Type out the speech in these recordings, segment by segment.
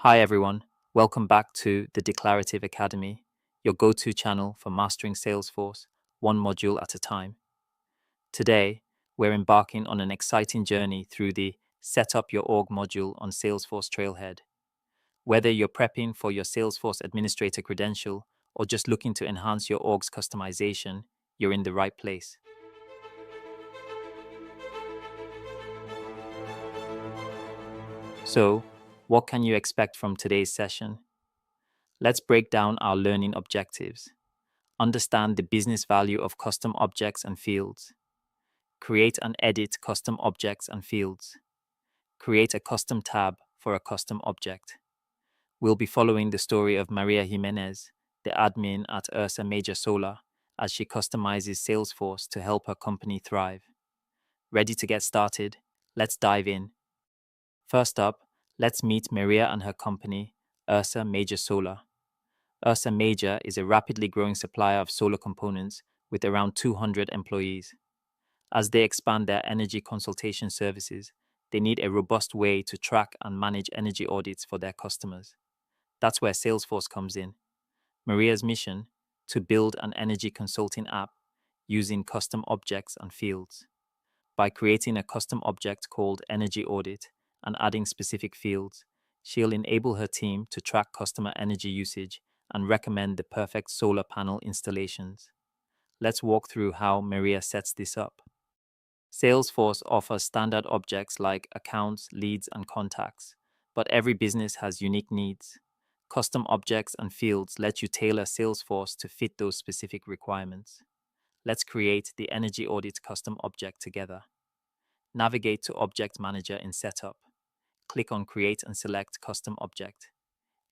Hi everyone, welcome back to the Declarative Academy, your go-to channel for mastering Salesforce, one module at a time. Today, we're embarking on an exciting journey through the Set Up Your Org module on Salesforce Trailhead. Whether you're prepping for your Salesforce administrator credential or just looking to enhance your org's customization, you're in the right place. So, what can you expect from today's session? Let's break down our learning objectives. Understand the business value of custom objects and fields. Create and edit custom objects and fields. Create a custom tab for a custom object. We'll be following the story of Maria Jimenez, the admin at Ursa Major Solar, as she customizes Salesforce to help her company thrive. Ready to get started? Let's dive in. First up, let's meet Maria and her company, Ursa Major Solar. Ursa Major is a rapidly growing supplier of solar components with around 200 employees. As they expand their energy consultation services, they need a robust way to track and manage energy audits for their customers. That's where Salesforce comes in. Maria's mission: to build an energy consulting app using custom objects and fields. By creating a custom object called Energy Audit and adding specific fields, she'll enable her team to track customer energy usage and recommend the perfect solar panel installations. Let's walk through how Maria sets this up. Salesforce offers standard objects like accounts, leads, and contacts, but every business has unique needs. Custom objects and fields let you tailor Salesforce to fit those specific requirements. Let's create the Energy Audit custom object together. Navigate to Object Manager in Setup. Click on Create and select Custom Object.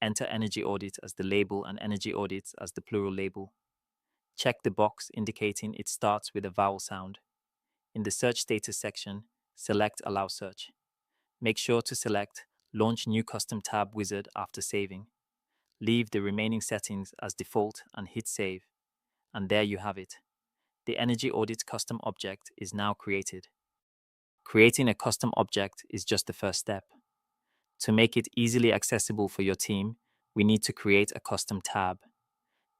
Enter Energy Audit as the label and Energy Audits as the plural label. Check the box indicating it starts with a vowel sound. In the Search Status section, select Allow Search. Make sure to select Launch New Custom Tab Wizard after saving. Leave the remaining settings as default and hit Save. And there you have it. The Energy Audit custom object is now created. Creating a custom object is just the first step. To make it easily accessible for your team, we need to create a custom tab.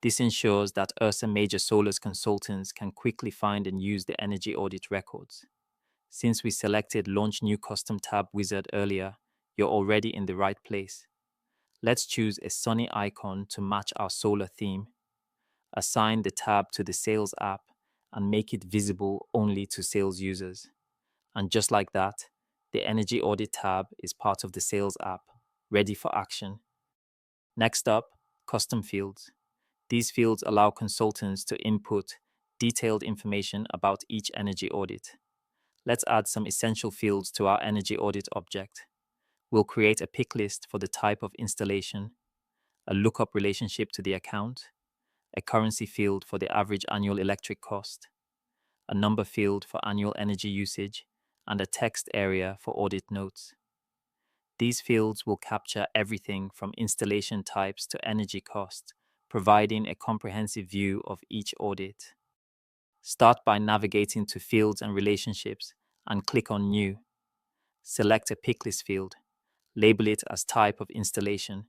This ensures that Ursa Major Solar's consultants can quickly find and use the energy audit records. Since we selected Launch New Custom Tab Wizard earlier, you're already in the right place. Let's choose a sunny icon to match our solar theme. Assign the tab to the Sales app and make it visible only to sales users. And just like that, the Energy Audit tab is part of the Sales app, ready for action. Next up, custom fields. These fields allow consultants to input detailed information about each energy audit. Let's add some essential fields to our energy audit object. We'll create a pick list for the type of installation, a lookup relationship to the account, a currency field for the average annual electric cost, a number field for annual energy usage, and a text area for audit notes. These fields will capture everything from installation types to energy costs, providing a comprehensive view of each audit. Start by navigating to Fields and Relationships and click on New. Select a picklist field. Label it as type of installation.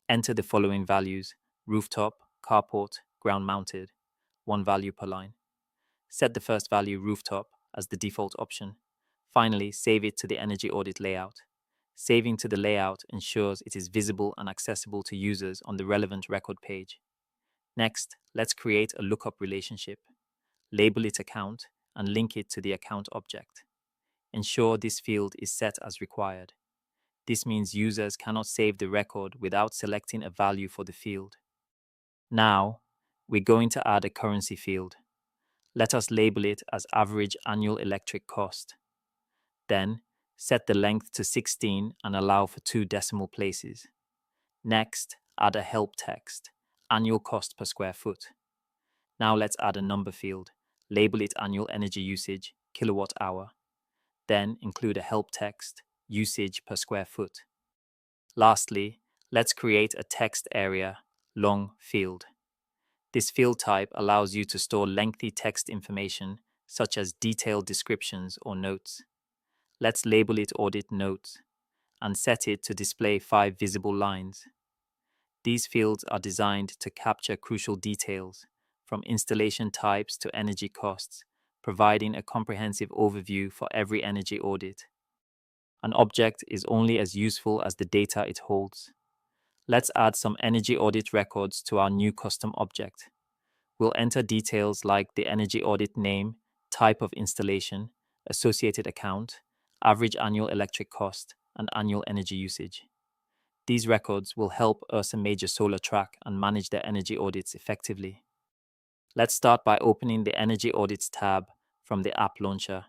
Enter the following values: rooftop, carport, ground mounted, one value per line. Set the first value, rooftop, as the default option. Finally, save it to the energy audit layout. Saving to the layout ensures it is visible and accessible to users on the relevant record page. Next, let's create a lookup relationship. Label it account and link it to the account object. Ensure this field is set as required. This means users cannot save the record without selecting a value for the field. Now, we're going to add a currency field. Let us label it as average annual electric cost. Then, set the length to 16 and allow for 2 decimal places. Next, add a help text, annual cost per square foot. Now let's add a number field. Label it annual energy usage, kilowatt hour. Then include a help text, usage per square foot. Lastly, let's create a text area, long field. This field type allows you to store lengthy text information, such as detailed descriptions or notes. Let's label it Audit Notes. and set it to display 5 visible lines. These fields are designed to capture crucial details, from installation types to energy costs, providing a comprehensive overview for every energy audit. An object is only as useful as the data it holds. Let's add some energy audit records to our new custom object. We'll enter details like the energy audit name, type of installation, associated account, average annual electric cost, and annual energy usage. These records will help Ursa Major Solar track and manage their energy audits effectively. Let's start by opening the Energy Audits tab from the app launcher.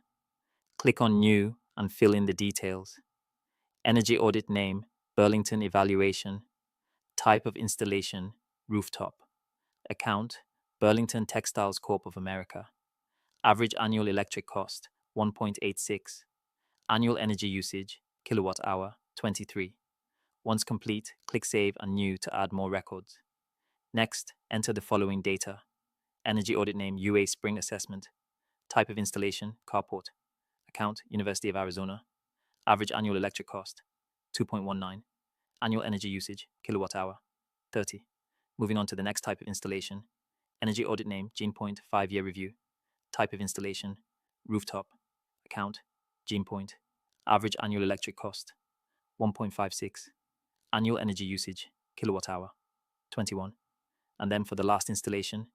Click on New and fill in the details. Energy audit name, Burlington Evaluation. Type of installation, rooftop. Account, Burlington Textiles Corp of America. Average annual electric cost, 1.86. Annual energy usage, kilowatt hour, 23. Once complete, click Save and New to add more records. Next, enter the following data. Energy audit name, UA Spring Assessment. Type of installation, carport. Account, University of Arizona. Average annual electric cost, 2.19. Annual energy usage, kilowatt hour, 30. Moving on to the next type of installation. Energy audit name, GenePoint 5-year review. Type of installation, rooftop. Account, GenePoint. Average annual electric cost, 1.56. Annual energy usage, kilowatt hour, 21. And then for the last installation,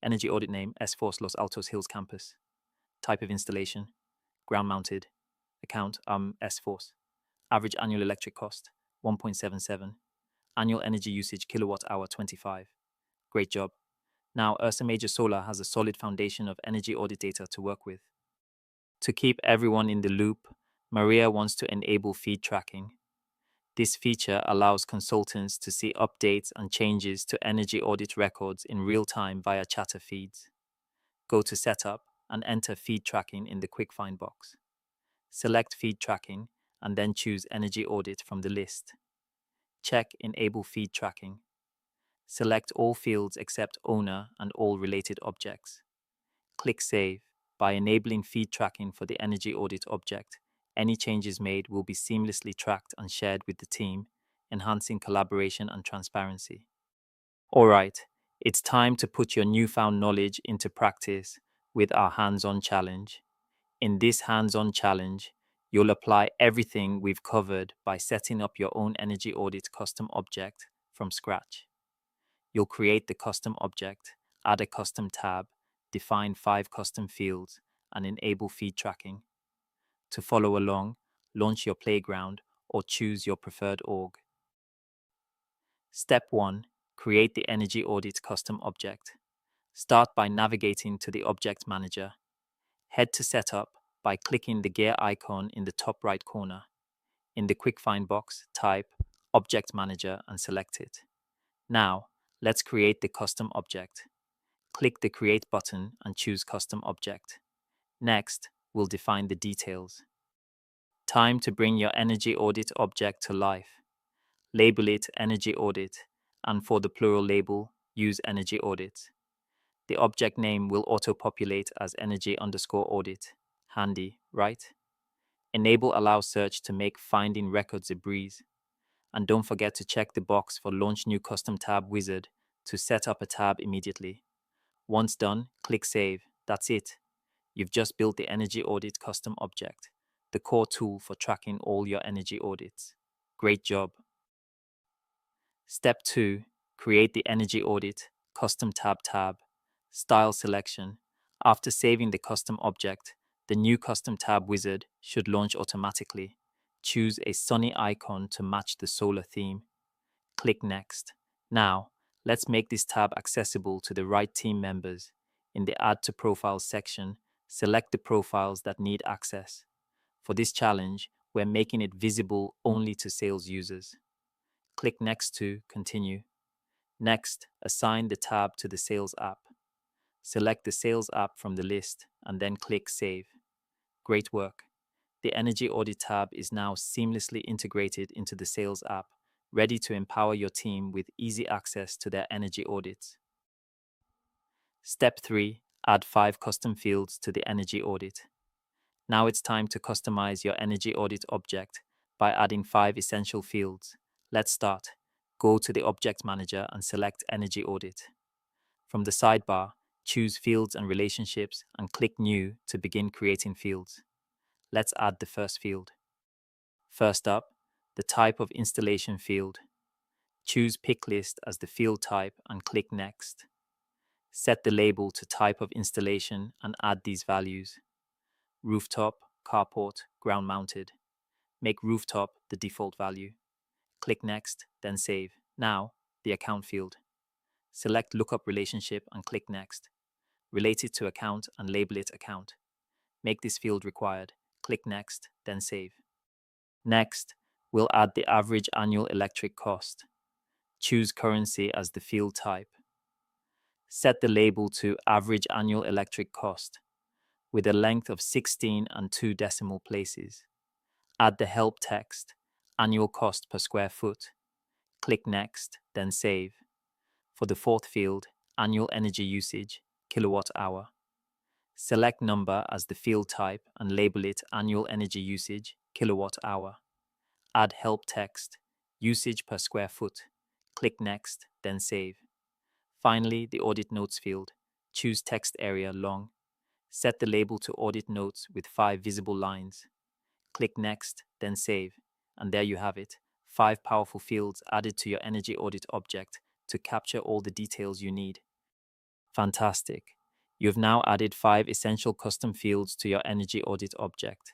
energy audit name, S-Force Los Altos Hills Campus. Type of installation, ground mounted. Account, S-Force. Average annual electric cost, 1.77. Annual energy usage, kilowatt hour, 25. Great job. Now, Ursa Major Solar has a solid foundation of energy audit data to work with. To keep everyone in the loop, Maria wants to enable feed tracking. This feature allows consultants to see updates and changes to energy audit records in real time via chatter feeds. Go to Setup and enter feed tracking in the quick find box. Select feed tracking and then choose energy audit from the list. Check Enable feed tracking. Select all fields except owner and all related objects. Click Save. By enabling feed tracking for the energy audit object, any changes made will be seamlessly tracked and shared with the team, enhancing collaboration and transparency. All right, it's time to put your newfound knowledge into practice with our hands-on challenge. In this hands-on challenge, you'll apply everything we've covered by setting up your own energy audit custom object from scratch. You'll create the custom object, add a custom tab, define 5 custom fields, and enable feed tracking. To follow along, launch your playground or choose your preferred org. Step 1. Create the energy audit custom object. Start by navigating to the Object Manager. Head to Setup by clicking the gear icon in the top right corner. In the quick find box, type Object Manager and select it. Now, let's create the custom object. Click the Create button and choose Custom Object. Next, we'll define the details. Time to bring your energy audit object to life. Label it Energy Audit, and for the plural label, use Energy Audit. The object name will auto-populate as energy_audit. Handy, right? Enable Allow Search to make finding records a breeze. And don't forget to check the box for Launch New Custom Tab Wizard to set up a tab immediately. Once done, click Save. That's it. You've just built the Energy Audit Custom Object, the core tool for tracking all your energy audits. Great job. Step 2. Create the Energy Audit Custom tab. Style selection. After saving the custom object, the new Custom Tab Wizard should launch automatically. Choose a sunny icon to match the solar theme. Click Next. Now, let's make this tab accessible to the right team members. In the Add to Profiles section, select the profiles that need access. For this challenge, we're making it visible only to sales users. Click Next to continue. Next, assign the tab to the Sales app. Select the Sales app from the list and then click Save. Great work. The Energy Audit tab is now seamlessly integrated into the Sales app, ready to empower your team with easy access to their energy audits. Step 3. Add 5 custom fields to the energy audit. Now it's time to customize your energy audit object by adding 5 essential fields. Let's start. Go to the Object Manager and select Energy Audit. From the sidebar, choose Fields and Relationships and click New to begin creating fields. Let's add the first field. First up, the Type of Installation field. Choose Picklist as the field type and click Next. Set the label to Type of Installation and add these values. Rooftop, carport, ground mounted. Make rooftop the default value. Click Next, then Save. Now, the Account field. Select Lookup Relationship and click Next. Relate it to Account and label it Account. Make this field required. Click Next, then Save. Next, we'll add the average annual electric cost. Choose Currency as the field type. Set the label to Average Annual Electric Cost with a length of 16 and 2 decimal places. Add the help text, Annual Cost per square foot. Click Next, then Save. For the fourth field, Annual Energy Usage, kilowatt hour. Select Number as the field type and label it Annual Energy Usage, kilowatt hour. Add help text, Usage per square foot. Click Next, then Save. Finally, the Audit Notes field. Choose text area long. Set the label to Audit Notes with 5 visible lines. Click Next, then Save. And there you have it, 5 powerful fields added to your Energy Audit object to capture all the details you need. Fantastic. You've now added 5 essential custom fields to your Energy Audit object.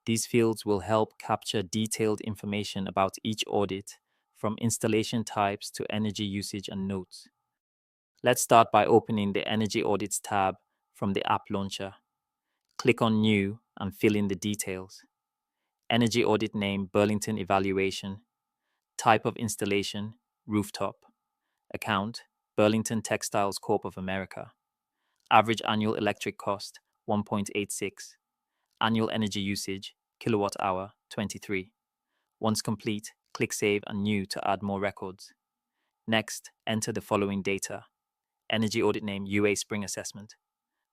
These fields will help capture detailed information about each audit, from installation types to energy usage and notes. Let's start by opening the Energy Audits tab from the app launcher. Click on New and fill in the details. Energy Audit name Burlington Evaluation. Type of installation Rooftop. Account Burlington Textiles Corp of America. Average annual electric cost 1.86. Annual energy usage kilowatt hour 23. Once complete, click Save and New to add more records. Next, enter the following data. Energy Audit name UA Spring Assessment.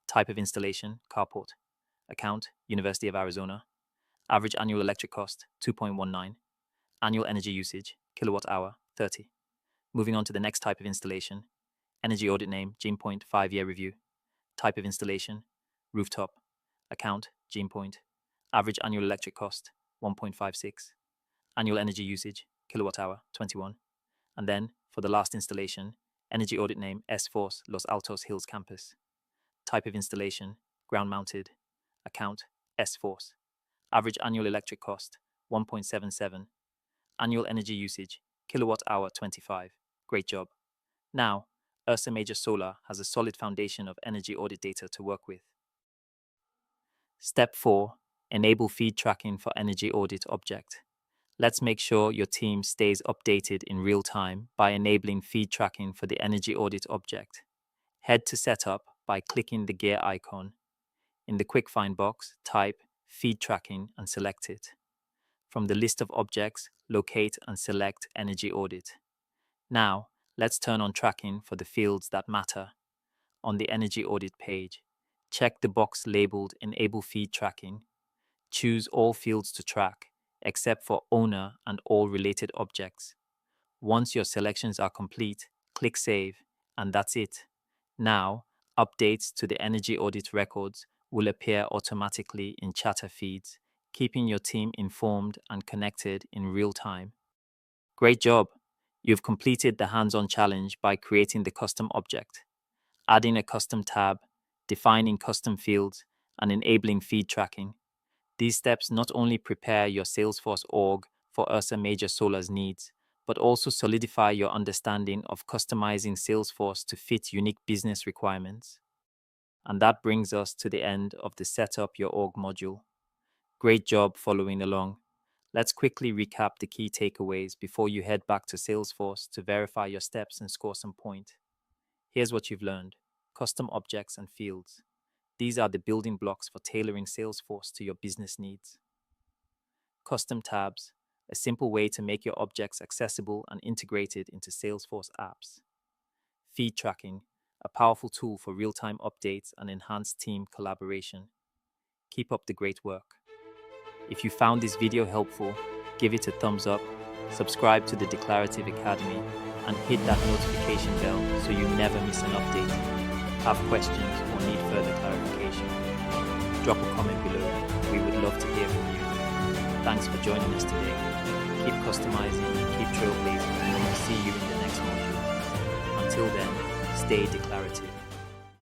Type of installation carport. Account University of Arizona. Average annual electric cost 2.19. Annual energy usage kilowatt hour 30. Moving on to the next type of installation. Energy Audit name GenePoint 5-year review. Type of installation rooftop. Account GenePoint. Average annual electric cost 1.56. Annual energy usage kilowatt hour 21. And then for the last installation, Energy Audit name S-Force Los Altos Hills Campus. Type of installation ground mounted. Account S-Force. Average annual electric cost 1.77. Annual energy usage kilowatt hour 25. Great job. Now, Ursa Major Solar has a solid foundation of energy audit data to work with. Step 4. Enable feed tracking for energy audit object. Let's make sure your team stays updated in real time by enabling feed tracking for the energy audit object. Head to Setup by clicking the gear icon. In the Quick Find box, type Feed Tracking and select it. From the list of objects, locate and select Energy Audit. Now, let's turn on tracking for the fields that matter. On the Energy Audit page, check the box labeled Enable Feed Tracking. Choose all fields to track, except for owner and all related objects. Once your selections are complete, click Save, and that's it. Now, updates to the Energy Audit records will appear automatically in chatter feeds, keeping your team informed and connected in real time. Great job! You've completed the hands-on challenge by creating the custom object, adding a custom tab, defining custom fields, and enabling feed tracking. These steps not only prepare your Salesforce org for Ursa Major Solar's needs, but also solidify your understanding of customizing Salesforce to fit unique business requirements. And that brings us to the end of the Set Up Your Org module. Great job following along. Let's quickly recap the key takeaways before you head back to Salesforce to verify your steps and score some point. Here's what you've learned. Custom objects and fields. These are the building blocks for tailoring Salesforce to your business needs. Custom tabs, a simple way to make your objects accessible and integrated into Salesforce apps. Feed tracking, a powerful tool for real-time updates and enhanced team collaboration. Keep up the great work. If you found this video helpful, give it a thumbs up, subscribe to the Declarative Academy, and hit that notification bell so you never miss an update. Have questions or need further clarification? Drop a comment below. We would love to hear from you. Thanks for joining us today. Keep customizing, keep trailblazing, and we'll see you in the next module. Until then, stay declarative.